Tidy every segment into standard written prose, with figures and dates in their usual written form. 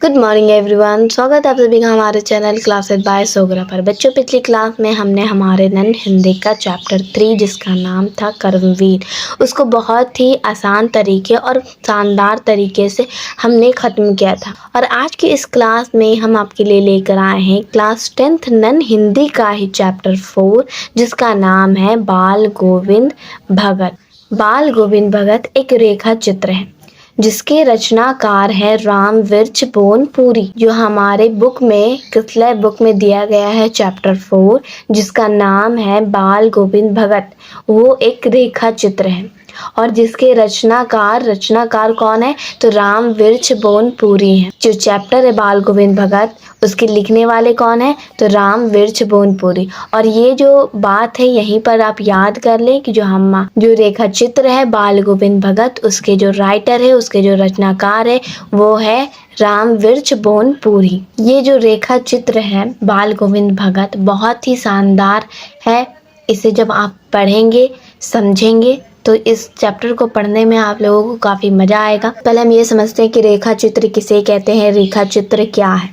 Good morning everyone. स्वागत है आप सभी का हमारे चैनल क्लासेस बाय सोगरा पर। बच्चों, पिछली क्लास में हमने हमारे नन हिंदी का चैप्टर 3 जिसका नाम था कर्मवीर, उसको बहुत ही आसान तरीके और शानदार तरीके से हमने ख़त्म किया था। और आज की इस क्लास में हम आपके लिए लेकर आए हैं क्लास 10th नन हिंदी का ही चैप्टर 4 जिसका नाम है बाल गोविंद भगत। बाल गोविंद भगत एक रेखा चित्र है जिसके रचनाकार है राम विरच बोनपुरी, जो हमारे बुक में किसलय बुक में दिया गया है चैप्टर 4 जिसका नाम है बाल गोविंद भगत। वो एक रेखा चित्र है और जिसके रचनाकार कौन है तो राम विरच बोनपुरी है। जो चैप्टर है बाल गोविंद भगत उसके लिखने वाले कौन है तो राम विरच बोनपुरी। और ये जो बात है यहीं पर आप याद कर लें कि जो रेखा चित्र है बाल गोविंद भगत, उसके जो राइटर है, उसके जो रचनाकार है वो है राम विरच बोनपुरी। ये जो रेखा चित्र है बाल गोविंद भगत बहुत ही शानदार है। इसे जब आप पढ़ेंगे समझेंगे तो इस चैप्टर को पढ़ने में आप लोगों को काफ़ी मज़ा आएगा। पहले हम ये समझते हैं कि रेखा चित्र किसे कहते हैं, रेखा चित्र क्या है।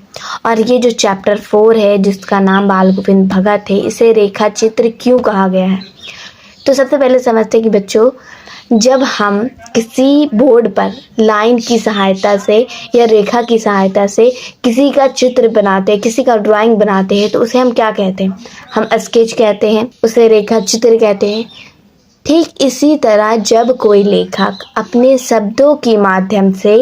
और ये जो चैप्टर 4 है जिसका नाम बाल गोविंद भगत है, इसे रेखा चित्र क्यों कहा गया है। तो सबसे पहले समझते हैं कि बच्चों, जब हम किसी बोर्ड पर लाइन की सहायता से या रेखा की सहायता से किसी का चित्र बनाते हैं, किसी का ड्राइंग बनाते हैं, तो उसे हम क्या कहते हैं, हम स्केच कहते हैं, उसे रेखा चित्र कहते हैं। ठीक इसी तरह जब कोई लेखक अपने शब्दों के माध्यम से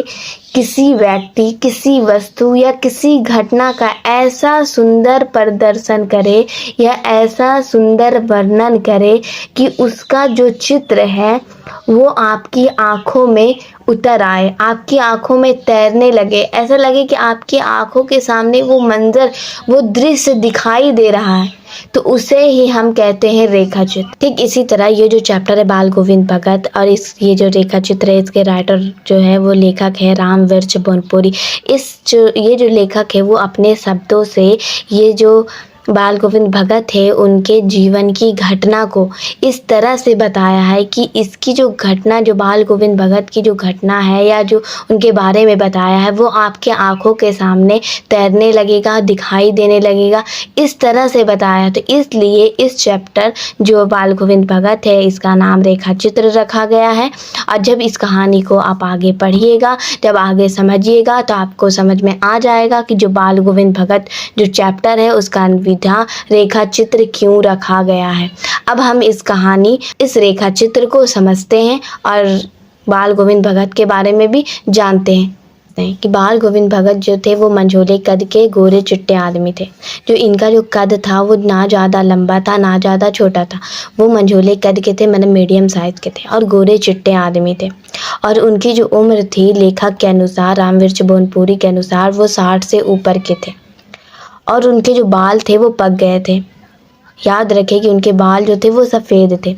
किसी व्यक्ति, किसी वस्तु या किसी घटना का ऐसा सुंदर प्रदर्शन करे या ऐसा सुंदर वर्णन करे कि उसका जो चित्र है वो आपकी आंखों में उतर आए, आपकी आंखों में तैरने लगे, ऐसा लगे कि आपकी आंखों के सामने वो मंजर, वो दृश्य दिखाई दे रहा है, तो उसे ही हम कहते हैं रेखा चित्र। ठीक इसी तरह ये जो चैप्टर है बाल गोविंद भगत और ये जो रेखा चित्र है, इसके राइटर जो है वो लेखक है राम विरच बोनपुरी। ये जो लेखक है वो अपने शब्दों से ये जो बाल गोविंद भगत है उनके जीवन की घटना को इस तरह से बताया है कि इसकी जो घटना, जो बाल गोविंद भगत की जो घटना है या जो उनके बारे में बताया है वो आपके आंखों के सामने तैरने लगेगा, दिखाई देने लगेगा, इस तरह से बताया। तो इसलिए इस चैप्टर जो बाल गोविंद भगत है इसका नाम रेखा चित्र रखा गया है। और जब इस कहानी को आप आगे पढ़िएगा, जब आगे समझिएगा तो आपको समझ में आ जाएगा कि जो बाल गोविंद भगत जो चैप्टर है उसका विधा रेखा चित्र क्यों रखा गया है। अब हम इस रेखा चित्र को समझते हैं और बाल गोविंद भगत के बारे में भी जानते हैं कि बाल गोविंद भगत जो थे वो मंझोले कद के गोरे चिट्टे आदमी थे। जो इनका जो कद था वो ना ज़्यादा लंबा था ना ज़्यादा छोटा था, वो मंझोले कद के थे, मतलब मीडियम साइज़ के थे और गोरे चिट्टे आदमी थे। और उनकी जो उम्र थी लेखक के अनुसार, राम विरच बोनपुरी के अनुसार, वो 60 से ऊपर के थे। और उनके जो बाल थे वो पक गए थे। याद रखें कि उनके बाल जो थे वो सफ़ेद थे।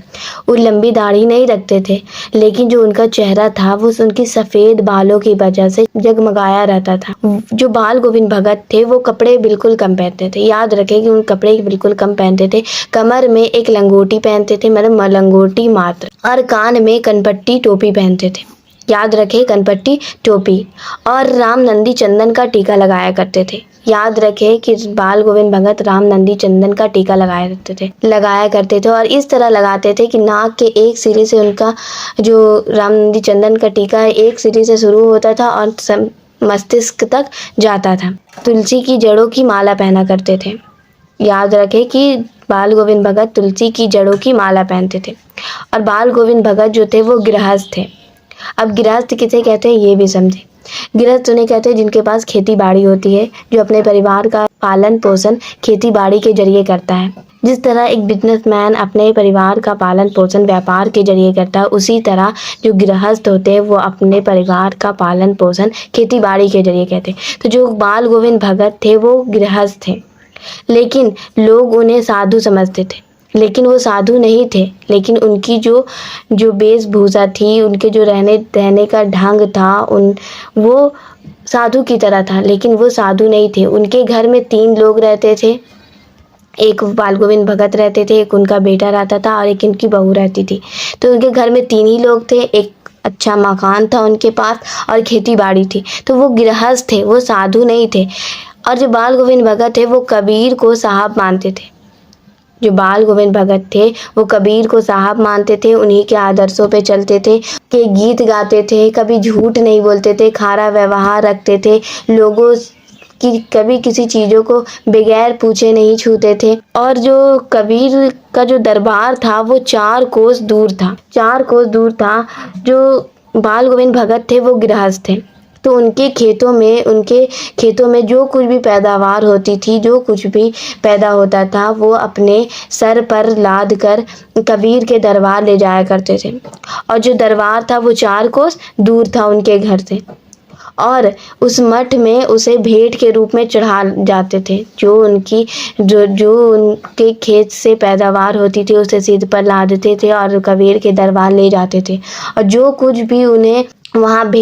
वो लंबी दाढ़ी नहीं रखते थे, लेकिन जो उनका चेहरा था वो उनकी सफ़ेद बालों की वजह से जगमगाया रहता था। जो बाल गोविंद भगत थे वो कपड़े बिल्कुल कम पहनते थे। याद रखें कि उन कपड़े बिल्कुल कम पहनते थे। कमर में एक लंगोटी पहनते थे, मतलब लंगोटी मात्र, और कान में कनपट्टी टोपी पहनते थे। याद रखें, कनपट्टी टोपी। और राम नंदी चंदन का टीका लगाया करते थे। याद रखें कि बाल गोविंद भगत राम नंदी चंदन का टीका लगाया करते थे और इस तरह लगाते थे कि नाक के एक सिरे से उनका जो राम नंदी चंदन का टीका है एक सिरे से शुरू होता था और मस्तिष्क तक जाता था। तुलसी की जड़ों की माला पहना करते थे। याद रखें कि बाल गोविंद भगत तुलसी की जड़ों की माला पहनते थे। और बाल गोविंद भगत जो थे वो गृहस्थ थे। अब गृहस्थ किसे कहते हैं ये भी समझे। गृहस्थ उन्हें कहते हैं जिनके पास खेती बाड़ी होती है, जो अपने परिवार का पालन पोषण खेती बाड़ी के जरिए करता है। जिस तरह एक बिजनेसमैन अपने परिवार का पालन पोषण व्यापार के जरिए करता है, उसी तरह जो गृहस्थ होते हैं वो अपने परिवार का पालन पोषण खेती बाड़ी के जरिए करते हैं। तो जो बाल गोविंद भगत थे वो गृहस्थ थे, लेकिन लोग उन्हें साधु समझते थे, लेकिन वो साधु नहीं थे। लेकिन उनकी जो वेशभूषा थी, उनके जो रहने का ढंग था, वो साधु की तरह था, लेकिन वो साधु नहीं थे। उनके घर में 3 लोग रहते थे। एक बाल गोविंद भगत रहते थे, एक उनका बेटा रहता था और एक इनकी बहू रहती थी। तो उनके घर में 3 ही लोग थे, एक अच्छा मकान था उनके पास और खेती बाड़ी थी। तो वो गृहस्थ थे, वो साधु नहीं थे। और जो बाल गोविंद भगत थे वो कबीर को साहब मानते थे। जो बाल गोविंद भगत थे वो कबीर को साहब मानते थे, उन्हीं के आदर्शों पे चलते थे, के गीत गाते थे, कभी झूठ नहीं बोलते थे, खारा व्यवहार रखते थे, लोगों कि कभी किसी चीज़ों को बगैर पूछे नहीं छूते थे। और जो कबीर का जो दरबार था वो 4 कोस दूर था, 4 कोस दूर था। जो बाल गोविंद भगत थे वो गृहस्थ थे, तो उनके खेतों में जो कुछ भी पैदावार होती थी, जो कुछ भी पैदा होता था, वो अपने सर पर लाद कर कबीर के दरबार ले जाया करते थे। और जो दरबार था वो 4 कोस दूर था उनके घर से, और उस मठ में उसे भेंट के रूप में चढ़ा जाते थे। जो उनके खेत से पैदावार होती थी उसे सिर पर लादते थे और कबीर के दरबार ले जाते थे। और जो कुछ भी उन्हें वहाँ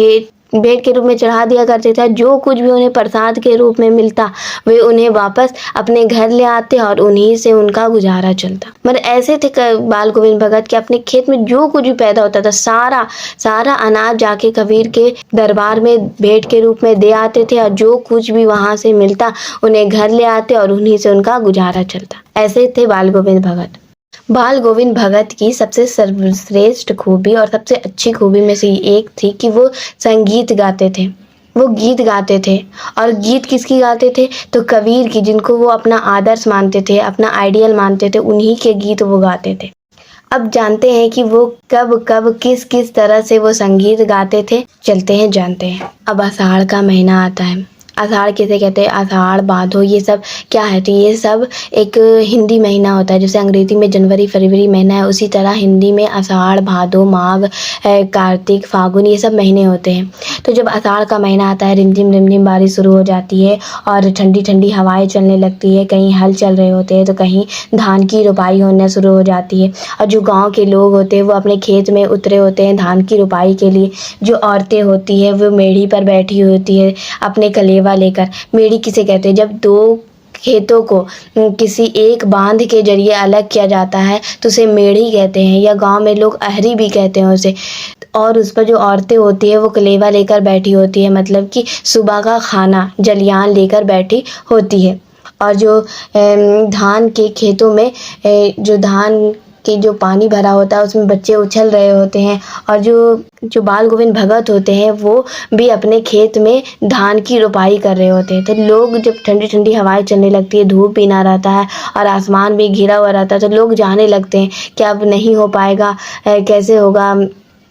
भेंट के रूप में चढ़ा दिया करते थे, जो कुछ भी उन्हें प्रसाद के रूप में मिलता, वे उन्हें वापस अपने घर ले आते और उन्हीं से उनका गुजारा चलता। मतलब ऐसे थे बाल गोविंद भगत के अपने खेत में जो कुछ भी पैदा होता था सारा अनाज जाके कबीर के दरबार में भेंट के रूप में दे आते थे, और जो कुछ भी वहां से मिलता उन्हें घर ले आते और उन्हीं से उनका गुजारा चलता। ऐसे थे बाल गोविंद भगत। बाल गोविंद भगत की सबसे सर्वश्रेष्ठ खूबी और सबसे अच्छी खूबी में से एक थी कि वो संगीत गाते थे, वो गीत गाते थे। और गीत किसकी गाते थे? तो कबीर की, जिनको वो अपना आदर्श मानते थे, अपना आइडियल मानते थे, उन्हीं के गीत वो गाते थे। अब जानते हैं कि वो कब किस तरह से वो संगीत गाते थे। चलते हैं जानते हैं। अब आषाढ़ का महीना आता है। आषाढ़ किसे कहते हैं? आषाढ़, भादो, ये सब क्या है? तो ये सब एक हिंदी महीना होता है। जैसे अंग्रेजी में जनवरी फरवरी महीना है, उसी तरह हिंदी में आषाढ़, भादो, माघ, कार्तिक, फागुन, ये सब महीने होते हैं। तो जब आषाढ़ का महीना आता है, रिमझिम रिमझिम बारिश शुरू हो जाती है और ठंडी ठंडी हवाएं चलने लगती है। कहीं हल चल रहे होते हैं तो कहीं धान की रोपाई होना शुरू हो जाती है। और जो गाँव के लोग होते हैं वो अपने खेत में उतरे होते हैं धान की रोपाई के लिए। जो औरतें होती है वो मेढ़ी पर बैठी होती है अपने कलेवा लेकर। मेढ़ी किसे कहते हैं? जब 2 खेतों को किसी एक बांध के जरिए अलग किया जाता है तो उसे मेढ़ी कहते हैं, या गांव में लोग अहरी भी कहते हैं उसे। और उस पर जो औरतें होती है वो कलेवा लेकर बैठी होती है, मतलब कि सुबह का खाना जलियान लेकर बैठी होती है। और जो धान के खेतों में जो धान कि जो पानी भरा होता है उसमें बच्चे उछल रहे होते हैं। और जो बाल गोविंद भगत होते हैं वो भी अपने खेत में धान की रोपाई कर रहे होते हैं। तो लोग जब ठंडी ठंडी हवाएं चलने लगती है, धूप भी ना रहता है और आसमान भी घिरा हुआ रहता है, तो लोग जाने लगते हैं कि अब नहीं हो पाएगा, कैसे होगा,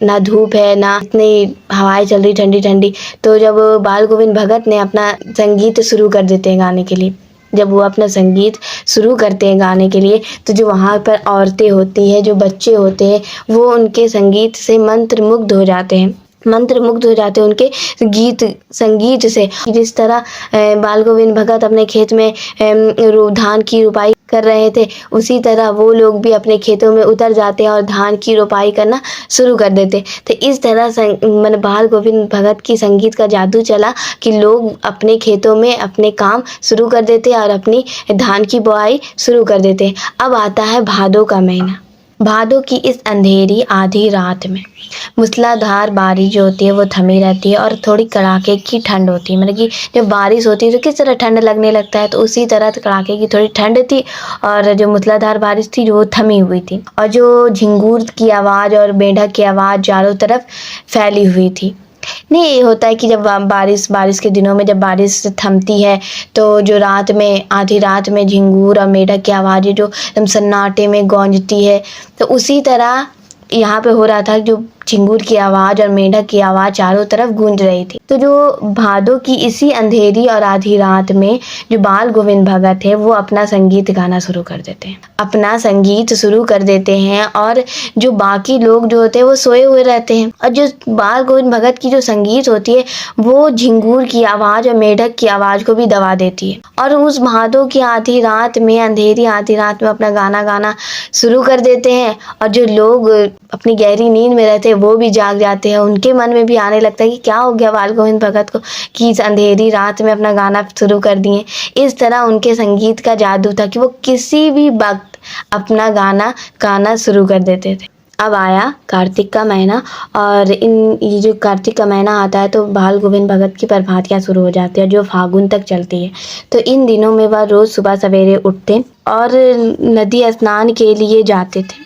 ना धूप है ना इतनी हवाएं चल रही ठंडी ठंडी। तो जब बाल गोविंद भगत ने अपना संगीत शुरू कर देते हैं गाने के लिए, जब वो अपना संगीत शुरू करते हैं गाने के लिए, तो जो वहाँ पर औरतें होती हैं, जो बच्चे होते हैं, वो उनके संगीत से मंत्रमुग्ध हो जाते हैं, उनके संगीत से। जिस तरह बाल गोविंद भगत अपने खेत में धान की रोपाई कर रहे थे, उसी तरह वो लोग भी अपने खेतों में उतर जाते हैं और धान की रोपाई करना शुरू कर देते। तो इस तरह बाल गोविंद भगत की संगीत का जादू चला कि लोग अपने खेतों में अपने काम शुरू कर देते और अपनी धान की बुआई शुरू कर देते। अब आता है भादों का महीना। भादों की इस अंधेरी आधी रात में मूसलाधार बारिश जो होती है वो थमी रहती है और थोड़ी कड़ाके की ठंड होती है। मतलब कि जब बारिश होती है तो किस तरह ठंड लगने लगता है, तो उसी तरह कड़ाके की थोड़ी ठंड थी और जो मूसलाधार बारिश थी जो थमी हुई थी। और जो झिंगूर की आवाज़ और मेंढक की आवाज़ चारों तरफ फैली हुई थी। नहीं, ये होता है कि जब बारिश के दिनों में जब बारिश थमती है तो जो रात में आधी रात में झिंगूर और मेढक की आवाज़ें जो एकदम सन्नाटे में गूंजती है, तो उसी तरह यहाँ पे हो रहा था। जो झिंगूर की आवाज़ और मेढक की आवाज़ चारों तरफ गूंज रही थी। तो जो भादों की इसी अंधेरी और आधी रात में जो बाल गोविंद भगत है वो अपना संगीत गाना शुरू कर देते हैं, अपना संगीत शुरू कर देते हैं। और जो बाकी लोग जो होते हैं वो सोए हुए रहते हैं। और जो बाल गोविंद भगत की जो संगीत होती है वो झिंगूर की आवाज़ और मेढक की आवाज़ को भी दबा देती है। और उस भादों की आधी रात में, अंधेरी आधी रात में अपना गाना गाना शुरू कर देते हैं। और जो लोग अपनी गहरी नींद में रहते हैं वो भी जाग जाते हैं। उनके मन में भी आने लगता है कि क्या हो गया बाल गोविंद भगत को कि इस अंधेरी रात में अपना गाना शुरू कर दिए। इस तरह उनके संगीत का जादू था कि वो किसी भी वक्त अपना गाना गाना शुरू कर देते थे। अब आया कार्तिक का महीना और ये जो कार्तिक का महीना आता है तो बाल गोविंद भगत की प्रभातियाँ शुरू हो जाती है जो फागुन तक चलती है। तो इन दिनों में वह रोज़ सुबह सवेरे उठते और नदी स्नान के लिए जाते थे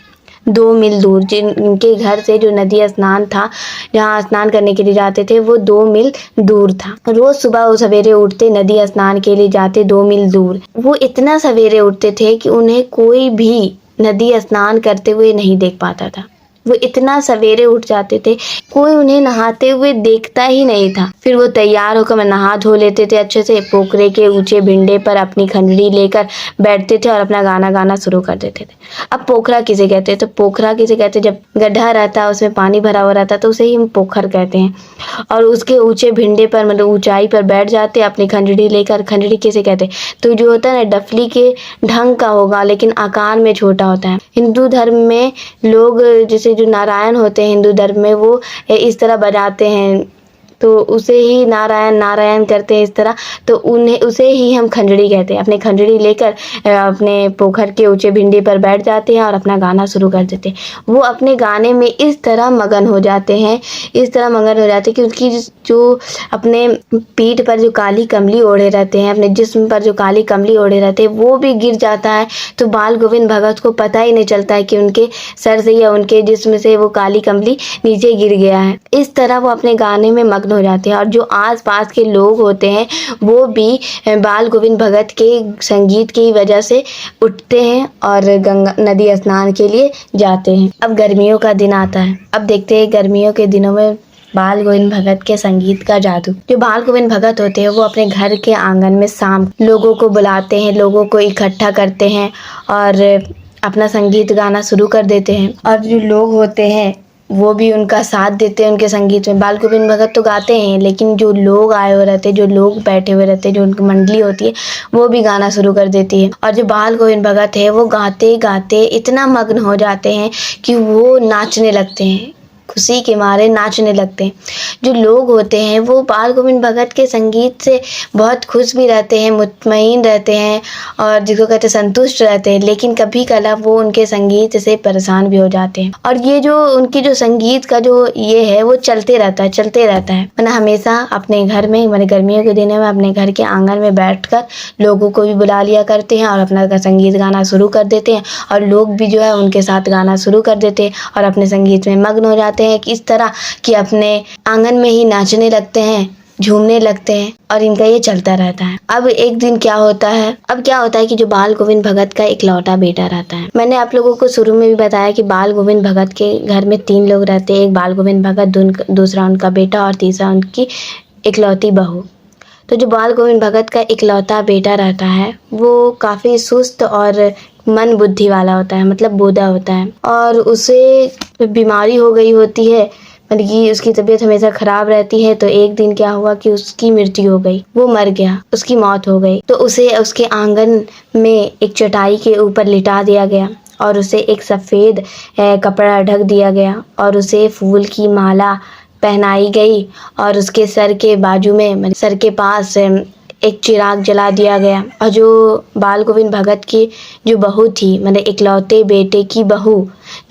2 मील दूर। जिनके घर से जो नदी स्नान था, जहाँ स्नान करने के लिए जाते थे, वो 2 मील दूर था। रोज सुबह वो सवेरे उठते, नदी स्नान के लिए जाते 2 मील दूर। वो इतना सवेरे उठते थे कि उन्हें कोई भी नदी स्नान करते हुए नहीं देख पाता था। वो इतना सवेरे उठ जाते थे, कोई उन्हें नहाते हुए देखता ही नहीं था। फिर वो तैयार होकर नहा धो लेते थे अच्छे से, पोखरे के ऊंचे भिंडे पर अपनी खंजरी लेकर बैठते थे और अपना गाना गाना शुरू कर देते थे। अब पोखरा किसे कहते हैं? तो पोखरा किसे कहते हैं? जब गड्ढा रहता है, उसमें पानी भरा हुआ रहता है, तो उसे ही हम पोखर कहते हैं। और उसके ऊंचे भिंडे पर, मतलब ऊंचाई पर बैठ जाते अपनी खंजरी लेकर। खंजरी किसे कहते हैं? तो जो होता है ना, डफली के ढंग का होगा लेकिन आकार में छोटा होता है। हिंदू धर्म में लोग, जैसे जो नारायण होते हैं हिंदू धर्म में, वो इस तरह बजाते हैं, तो उसे ही नारायण नारायण करते हैं इस तरह। तो उसे ही हम खंजड़ी कहते हैं। अपने खंजड़ी लेकर अपने पोखर के ऊंचे भिंडी पर बैठ जाते हैं और अपना गाना शुरू कर देते हैं। वो अपने गाने में इस तरह मगन हो जाते हैं, इस तरह मगन हो जाते हैं कि उनकी जो अपने पीठ पर जो काली कमली ओढ़े रहते हैं, अपने जिस्म पर जो काली कमली ओढ़े रहते हैं, वो भी गिर जाता है। तो बाल गोविंद भगत को पता ही नहीं चलता है कि उनके सर से या उनके जिस्म से वो काली कमली नीचे गिर गया है। इस तरह वो अपने गाने में मग्न हो जाते हैं। और जो आस पास के लोग होते हैं वो भी बाल गोविंद भगत के संगीत की वजह से उठते हैं और गंगा नदी स्नान के लिए जाते हैं। अब गर्मियों का दिन आता है। अब देखते हैं गर्मियों के दिनों में बाल गोविंद भगत के संगीत का जादू। जो बाल गोविंद भगत होते हैं वो अपने घर के आंगन में शाम लोगों को बुलाते हैं, लोगों को इकट्ठा करते हैं और अपना संगीत गाना शुरू कर देते हैं। और जो लोग होते हैं वो भी उनका साथ देते हैं उनके संगीत में। बाल गोविंद भगत तो गाते हैं, लेकिन जो लोग आए हुए रहते हैं, जो लोग बैठे हुए रहते हैं, जो उनकी मंडली होती है, वो भी गाना शुरू कर देती है। और जो बाल गोविंद भगत है वो गाते गाते इतना मग्न हो जाते हैं कि वो नाचने लगते हैं, खुशी के मारे नाचने लगते हैं। जो लोग होते हैं वो बाल गोविंद भगत के संगीत से बहुत खुश भी रहते हैं, मुतमईन रहते हैं और जिसको कहते हैं संतुष्ट रहते हैं, लेकिन कभी कला वो उनके संगीत से परेशान भी हो जाते हैं। और ये जो उनकी जो संगीत का जो ये है वो चलते रहता है। मैंने हमेशा अपने घर में, मैंने गर्मियों के दिनों में अपने घर के आंगन में बैठकर लोगों को भी बुला लिया करते हैं और अपना संगीत गाना शुरू कर देते हैं। और लोग भी जो है उनके साथ गाना शुरू कर देते हैं और अपने संगीत में मग्न हो जाते हैं कि इस तरह कि अपने आंगन में ही नाचने लगते हैं, झूमने लगते हैं और इनका ये चलता रहता है। अब एक दिन क्या होता है कि जो बाल गोविंद भगत का इकलौता बेटा रहता है। मैंने आप लोगों को शुरू में भी बताया कि बाल गोविंद भगत के घर में 3 लोग रहते हैं, एक बाल गोविंद भगत, दूसरा उनका बेटा और तीसरा उनकी इकलौती बहू। तो जो बाल गोविंद भगत का इकलौता बेटा रहता है वो काफ़ी सुस्त और मन बुद्धि वाला होता है, मतलब बोधा होता है। और उसे बीमारी हो गई होती है, मतलब कि उसकी तबीयत हमेशा खराब रहती है। तो एक दिन क्या हुआ कि उसकी मृत्यु हो गई, वो मर गया, उसकी मौत हो गई। तो उसे उसके आंगन में एक चटाई के ऊपर लिटा दिया गया और उसे एक सफ़ेद कपड़ा ढक दिया गया और उसे फूल की माला पहनाई गई और उसके सर के बाजू में, सर के पास एक चिराग जला दिया गया। और जो बाल गोविंद भगत की जो बहू थी, मतलब इकलौते बेटे की बहू,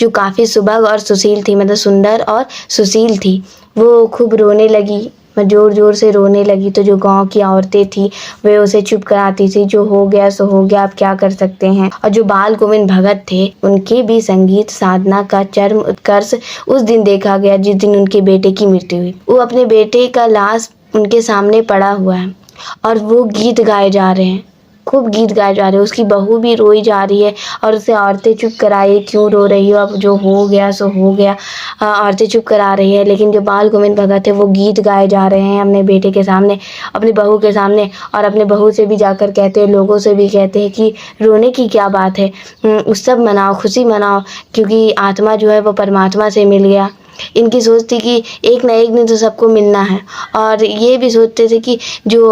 जो काफ़ी सुबह और सुशील थी, मतलब सुंदर और सुशील थी, वो खूब रोने लगी, ज़ोर ज़ोर से रोने लगी। तो जो गांव की औरतें थी वे उसे चुप कराती थी, जो हो गया सो हो गया, अब क्या कर सकते हैं। और जो बाल गोविंद भगत थे उनके भी संगीत साधना का चरम उत्कर्ष उस दिन देखा गया जिस दिन उनके बेटे की मृत्यु हुई। वो अपने बेटे का लाश उनके सामने पड़ा हुआ है और वो गीत गाए जा रहे हैं, खूब गीत गाए जा रहे हैं। उसकी बहू भी रोई जा रही है और उसे औरतें चुप कराई, क्यों रो रही हो, अब जो हो गया सो हो गया। औरतें चुप करा रही है, लेकिन जो बाल गोविंद भगत है वो गीत गाए जा रहे हैं अपने बेटे के सामने, अपनी बहू के सामने। और अपने बहू से भी जाकर कहते हैं, लोगों से भी कहते हैं कि रोने की क्या बात है, उत्सव मनाओ, खुशी मनाओ, क्योंकि आत्मा जो है वो परमात्मा से मिल गया। इनकी सोच थी कि एक ना एक दिन तो सबको मिलना है, और ये भी सोचते थे कि जो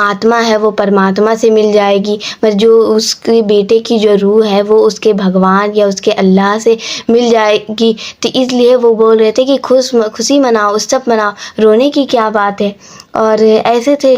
आत्मा है वो परमात्मा से मिल जाएगी, पर जो उसके बेटे की जो रूह है वो उसके भगवान या उसके अल्लाह से मिल जाएगी। तो इसलिए वो बोल रहे थे कि खुशी मनाओ, उत्सव मनाओ, रोने की क्या बात है। और ऐसे थे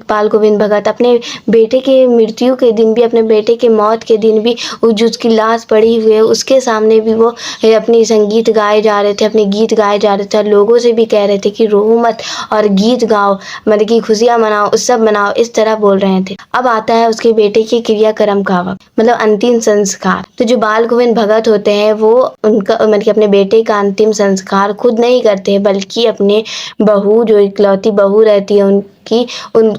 बाल गोविंद भगत। अपने बेटे के मृत्यु के दिन भी, अपने बेटे के मौत के दिन भी, जो उसकी लाश पड़ी हुई है उसके सामने भी वो अपनी संगीत गाए जा रहे थे, अपने गीत गाए जा रहे थे, और लोगों से भी कह रहे थे कि रो मत और गीत गाओ, मतलब कि खुशियाँ मनाओ, उत्सव मनाओ, इस तरह बोल रहे थे। अब आता है उसके बेटे के क्रियाक्रम का वक्त, मतलब अंतिम संस्कार। तो जो बाल गोविंद भगत होते हैं वो उनका मतलब कि अपने बेटे का अंतिम संस्कार खुद नहीं करते, बल्कि अपने बहू, जो इकलौती बहू रहती है उनकी,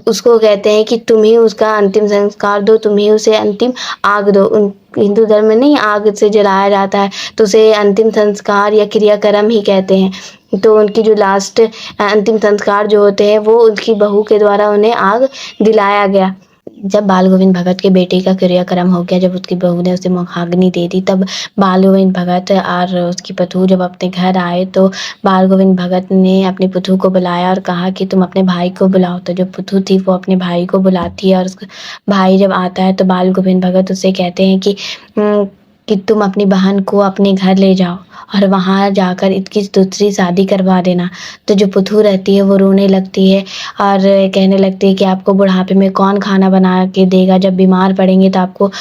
उसको कहते हैं कि तुम ही उसका अंतिम संस्कार दो, तुम ही उसे अंतिम आग दो। उन हिंदू धर्म में नहीं आग से जलाया जाता है, तो उसे अंतिम संस्कार या क्रियाक्रम ही कहते हैं। तो उनकी जो लास्ट अंतिम संस्कार जो होते हैं वो उनकी बहू के द्वारा उन्हें आग दिलाया गया। जब बाल गोविंद भगत के बेटे का क्रियाक्रम हो गया, जब उसकी बहू ने उसे मुखाग्नि दे दी, तब बाल गोविंद भगत और उसकी पतू जब अपने घर आए तो बाल गोविंद भगत ने अपनी पुतू को बुलाया और कहा कि तुम अपने भाई को बुलाओ। तो जो पुतू थी वो अपने भाई को बुलाती है, और उसका भाई जब आता है तो बाल गोविंद भगत उससे कहते हैं कि तुम अपनी बहन को अपने घर ले जाओ और वहाँ जाकर इसकी दूसरी शादी करवा देना। तो जो पुतू रहती है वो रोने लगती है और कहने लगती है कि आपको बुढ़ापे में कौन खाना बना के देगा, जब बीमार पड़ेंगे तो आपको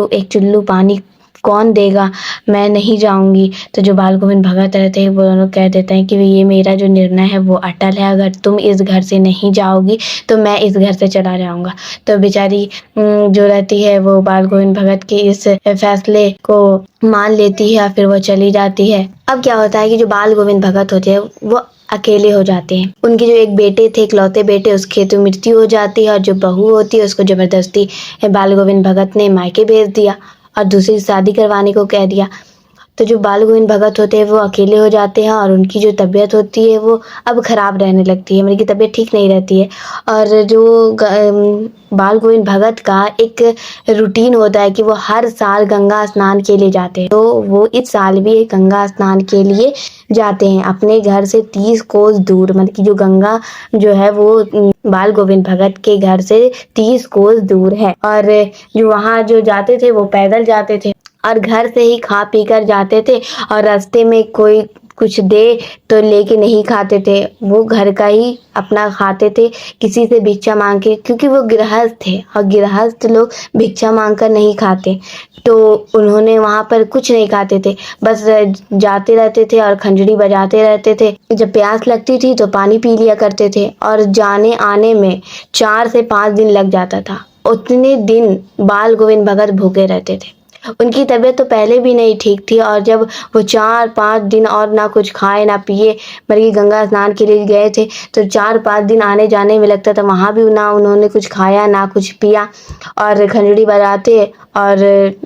एक चुल्लू पानी कौन देगा, मैं नहीं जाऊंगी। तो जो बाल गोविंद भगत रहते हैं वो दोनों कह देते हैं कि ये मेरा जो निर्णय है वो अटल है, अगर तुम इस घर से नहीं जाओगी तो मैं इस घर से चला जाऊंगा। तो बेचारी जो रहती है वो बाल गोविंद भगत के इस फैसले को मान लेती है और फिर वो चली जाती है। अब क्या होता है कि जो बाल गोविंद भगत होते हैं वो अकेले हो जाते हैं। उनके जो एक बेटे थे, इकलौते बेटे, उसकी तो मृत्यु हो जाती है, और जो बहू होती है उसको जबरदस्ती बाल गोविंद भगत ने मायके भेज दिया और दूसरी शादी करवाने को कह दिया। तो जो बाल गोविंद भगत होते हैं वो अकेले हो जाते हैं, और उनकी जो तबीयत होती है वो अब ख़राब रहने लगती है, मतलब की तबीयत ठीक नहीं रहती है। और जो बाल गोविंद भगत का एक रूटीन होता है कि वो हर साल गंगा स्नान के लिए जाते हैं। तो वो इस साल भी गंगा स्नान के लिए जाते हैं अपने घर से 30 कोस दूर, मतलब कि जो गंगा जो है वो बाल गोविंद भगत के घर से 30 कोस दूर है। और जो वहाँ जो जाते थे वो पैदल जाते थे और घर से ही खा पी कर जाते थे, और रास्ते में कोई कुछ दे तो लेके नहीं खाते थे, वो घर का ही अपना खाते थे, किसी से भिक्षा मांग के, क्योंकि वो गृहस्थ थे और गृहस्थ लोग भिक्षा मांग कर नहीं खाते। तो उन्होंने वहाँ पर कुछ नहीं खाते थे, बस जाते रहते थे और खंजड़ी बजाते रहते थे। जब प्यास लगती थी तो पानी पी लिया करते थे, और जाने आने में 4 से 5 दिन लग जाता था। उतने दिन बाल गोविंद भगत भूखे रहते थे। उनकी तबीयत तो पहले भी नहीं ठीक थी, और जब वो 4-5 दिन और ना कुछ खाए ना पिए, बल्कि गंगा स्नान के लिए गए थे, तो 4-5 दिन आने जाने में लगता था, वहाँ भी ना उन्होंने कुछ खाया ना कुछ पिया, और खंजड़ी बजाते और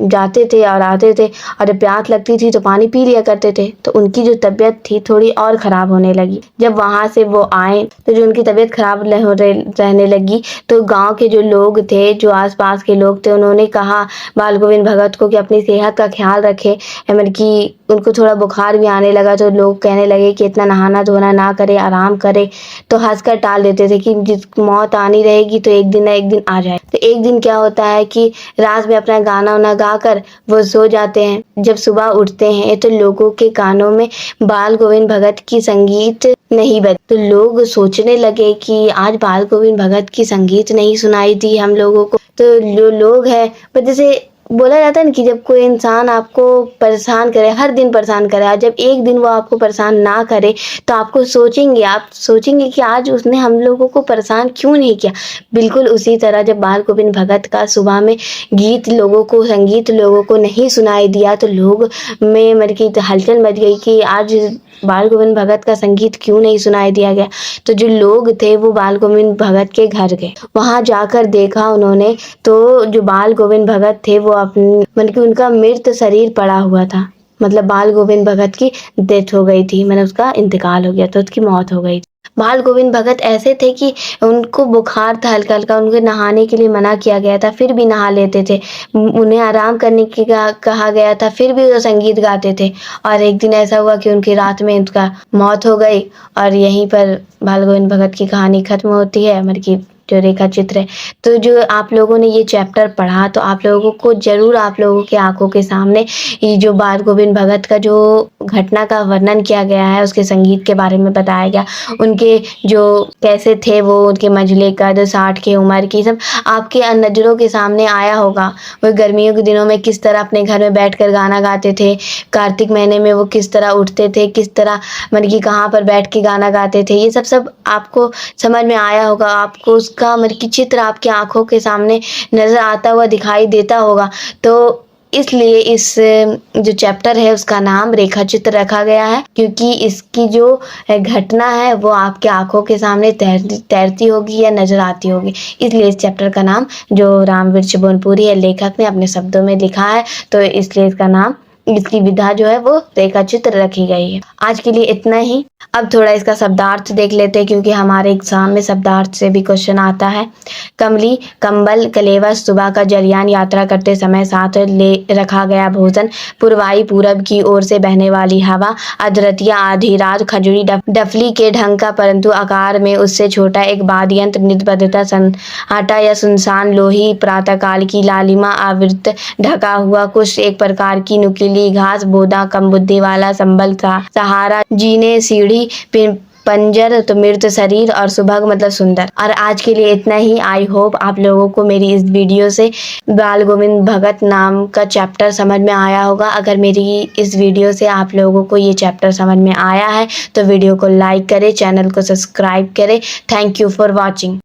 जाते थे और आते थे, और जब प्यास लगती थी तो पानी पी लिया करते थे। तो उनकी जो तबीयत थी थोड़ी और ख़राब होने लगी। जब वहाँ से वो आए तो जो उनकी तबीयत ख़राब रहने लगी, तो गाँव के जो लोग थे, जो आसपास के लोग थे, उन्होंने कहा बाल गोविंद भगत को कि अपनी सेहत का ख्याल रखे, मतलब कि उनको थोड़ा बुखार भी आने लगा, तो लोग कहने लगे कि इतना नहाना धोना ना करे, आराम करे। तो हंसकर टाल देते थे कि जिस मौत आनी रहेगी तो एक दिन ना एक दिन आ जाए। तो एक दिन क्या होता है कि रात में अपना गाना वाना गा कर वो सो जाते हैं। जब सुबह उठते हैं तो लोगों के कानों में बाल गोविंद भगत की संगीत नहीं बज, तो लोग सोचने लगे कि आज बाल गोविंद भगत की संगीत नहीं सुनाई दी हम लोगों को। तो जो लोग हैं, पर जैसे बोला जाता है ना कि जब कोई इंसान आपको परेशान करे, हर दिन परेशान करे, और जब एक दिन वो आपको परेशान ना करे तो आप सोचेंगे कि आज उसने हम लोगों को परेशान क्यों नहीं किया। बिल्कुल उसी तरह जब बाल गोविंद भगत का सुबह में संगीत लोगों को नहीं सुनाई दिया, तो लोग में मतलब की हलचल मच गई कि आज बाल गोविंद भगत का संगीत क्यों नहीं सुनाई दिया गया। तो जो लोग थे वो बाल गोविंद भगत के घर गए, वहां जाकर देखा उन्होंने, तो जो बाल गोविंद भगत थे वो अपने मतलब कि उनका मृत शरीर पड़ा हुआ था, मतलब बाल गोविंद भगत की डेथ हो गई थी, मतलब उसका इंतकाल हो गया था, उसकी मौत हो गई थी। बाल गोविंद भगत ऐसे थे कि उनको बुखार था हल्का-हल्का, उनको नहाने के लिए मना किया गया था, फिर भी नहा लेते थे। उन्हें आराम करने की कहा गया था, फिर भी वो संगीत गाते थे। और एक दिन ऐसा हुआ कि उनकी रात में उनका मौत हो गई और यहीं पर बाल गोविंद भगत की कहानी खत्म होती है। मतलब कि जो रेखा चित्र है, तो जो आप लोगों ने ये चैप्टर पढ़ा तो आप लोगों को ज़रूर आप लोगों की आँखों के सामने ये जो बाल गोविंद भगत का जो घटना का वर्णन किया गया है, उसके संगीत के बारे में बताया गया, उनके जो कैसे थे वो, उनके मंझले कद, 60 की उम्र की, सब आपके नज़रों के सामने आया होगा। वो गर्मियों के दिनों में किस तरह अपने घर में बैठकर गाना गाते थे, कार्तिक महीने में वो किस तरह उठते थे, किस तरह मतलब कि कहाँ पर बैठ के गाना गाते थे, ये सब आपको समझ में आया होगा। आपको उसका मतलब कि चित्र आपकी आँखों के सामने नज़र आता हुआ दिखाई देता होगा। तो इसलिए इस जो चैप्टर है उसका नाम रेखा चित्र रखा गया है, क्योंकि इसकी जो घटना है वो आपके आँखों के सामने तैरती होगी या नज़र आती होगी। इसलिए इस चैप्टर का नाम जो रामवीर चबनपुरी है लेखक ने अपने शब्दों में लिखा है, तो इसलिए इसका नाम, इसकी विधा जो है वो रेखा चित्र रखी गई है। आज के लिए इतना ही। अब थोड़ा इसका शब्दार्थ देख लेते हैं, क्योंकि हमारे एग्जाम में शब्दार्थ से भी क्वेश्चन आता है। कमली, कंबल, कलेवस, सुबह का जलयान, यात्रा करते समय साथ ले रखा गया भोजन, पुरवाई, पूरब की ओर से बहने वाली हवा, अधरतिया, आधी रात, खजुरी, डफली के ढंग का परंतु आकार में उससे छोटा एक वाद्ययंत्र, निबद्धता, सन्नाटा या सुनसान, लोही, प्रातःकाल की लालिमा, आवृत ढका हुआ कुछ, एक प्रकार की नुकीली घास, बोदा, कम बुद्धि वाला, संबल का सहारा, जीने, सीढ़ी, पंजर, तो मृत शरीर, और सुभग मतलब सुंदर। और आज के लिए इतना ही। आई होप आप लोगों को मेरी इस वीडियो से बाल गोविंद भगत नाम का चैप्टर समझ में आया होगा। अगर मेरी इस वीडियो से आप लोगों को ये चैप्टर समझ में आया है तो वीडियो को लाइक करें, चैनल को सब्सक्राइब करें। Thank you for watching.